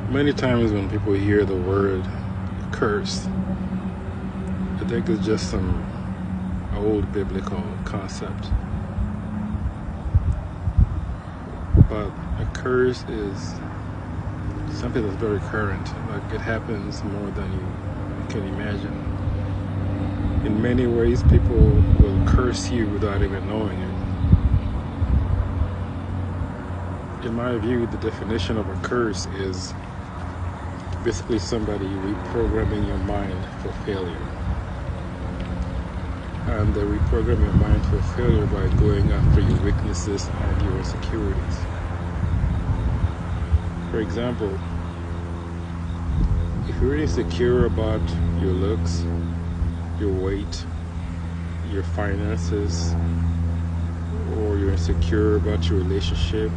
Many times when people hear the word curse, I think it's just some old biblical concept. But a curse is something that's very current. Like, it happens more than you can imagine. In many ways, people will curse you without even knowing it. In my view, the definition of a curse is basically somebody reprogramming your mind for failure. And they reprogram your mind for failure by going after your weaknesses and your insecurities. For example, if you're insecure about your looks, your weight, your finances, or you're insecure about your relationship,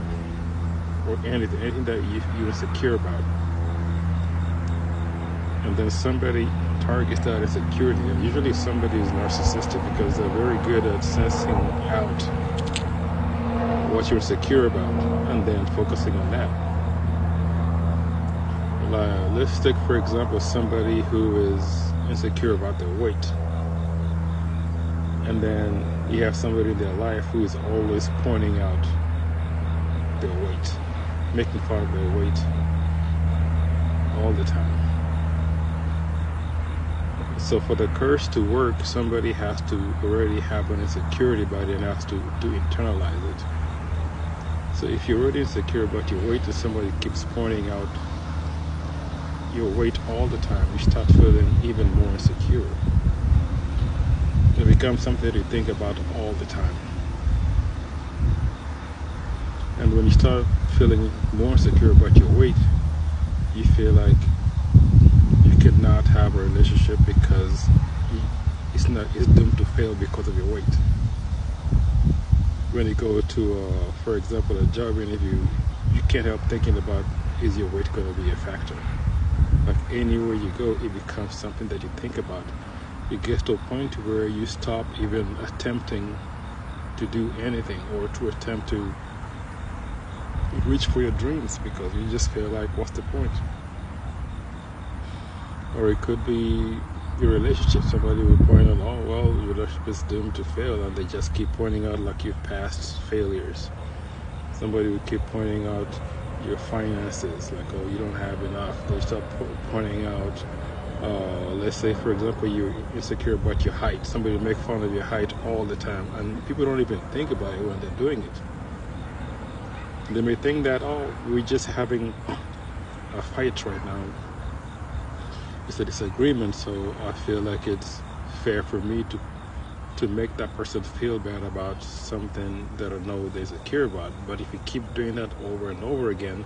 or anything that you're insecure about, and then somebody targets that insecurity, and usually somebody is narcissistic because they're very good at sensing out what you're insecure about and then focusing on that. Let's take, for example, somebody who is insecure about their weight, and then you have somebody in their life who is always pointing out their weight, making fun of their weight all the time. So for the curse to work, somebody has to already have an insecurity about it and has to internalize it. So if you're already insecure about your weight and somebody keeps pointing out your weight all the time, you start feeling even more insecure. It becomes something that you think about all the time. And when you start feeling more insecure about your weight, you feel like you could not have a relationship because it's doomed to fail because of your weight. When you go to, for example, a job interview, you can't help thinking about, is your weight going to be a factor? Like, anywhere you go, it becomes something that you think about. It gets to a point where you stop even attempting to do anything or to attempt to reach for your dreams because you just feel like, what's the point? Or it could be your relationship. Somebody will point out, oh, well, your relationship is doomed to fail, and they just keep pointing out like your past failures. Somebody will keep pointing out your finances, like, oh, you don't have enough. They start pointing out, let's say, for example, you're insecure about your height. Somebody will make fun of your height all the time, and people don't even think about it when they're doing it. They may think that, oh, we're just having a fight right now. It's a disagreement, so I feel like it's fair for me to make that person feel bad about something that I know they're insecure about. But if you keep doing that over and over again,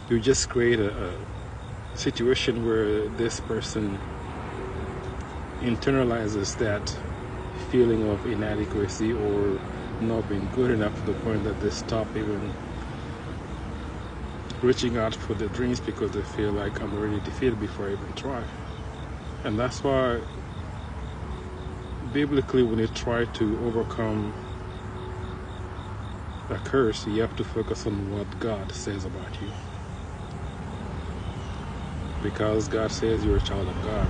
you just create a situation where this person internalizes that feeling of inadequacy or not being good enough to the point that they stop even reaching out for their dreams because they feel like, I'm already defeated before I even try. And that's why biblically, when you try to overcome a curse, you have to focus on what God says about you. Because God says you're a child of God.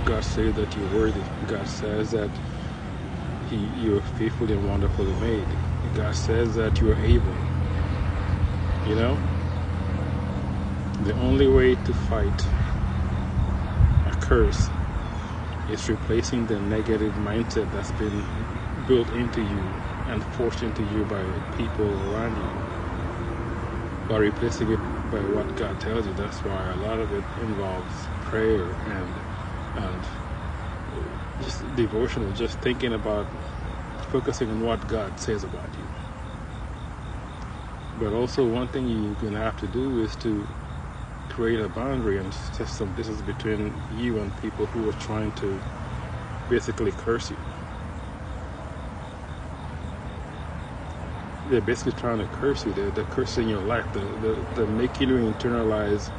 God says that you're worthy. God says that you're fearfully and wonderfully made. God says that you're able. You know? The only way to fight a curse is replacing the negative mindset that's been built into you and forced into you by people around you, by replacing it by what God tells you. That's why a lot of it involves prayer and just devotional, just thinking about, focusing on what God says about you. But also, one thing you're going to have to do is to create a boundary and set some distance between you and people who are trying to basically curse you. They're basically trying to curse you. They're cursing your life. They're making you internalize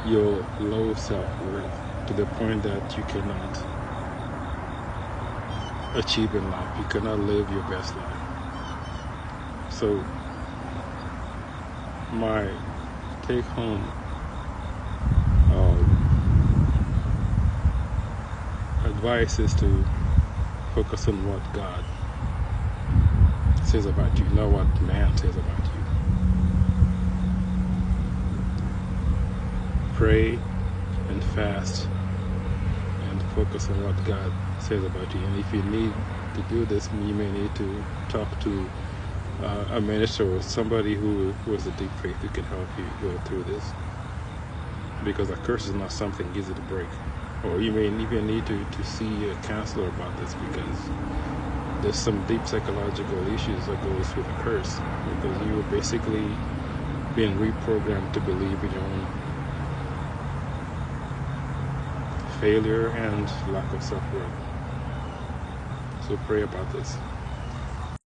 your low self-worth to the point that you cannot achieve in life. You cannot live your best life. So my take home advice is to focus on what God says about you, not what man says about you. Pray and fast and focus on what God says about you. And if you need to do this, you may need to talk to a minister or somebody who has a deep faith who can help you go through this. Because a curse is not something easy to break. Or you may even need to see a counselor about this, because there's some deep psychological issues that goes with a curse. Because you are basically being reprogrammed to believe in your own failure and lack of self-worth. So pray about this.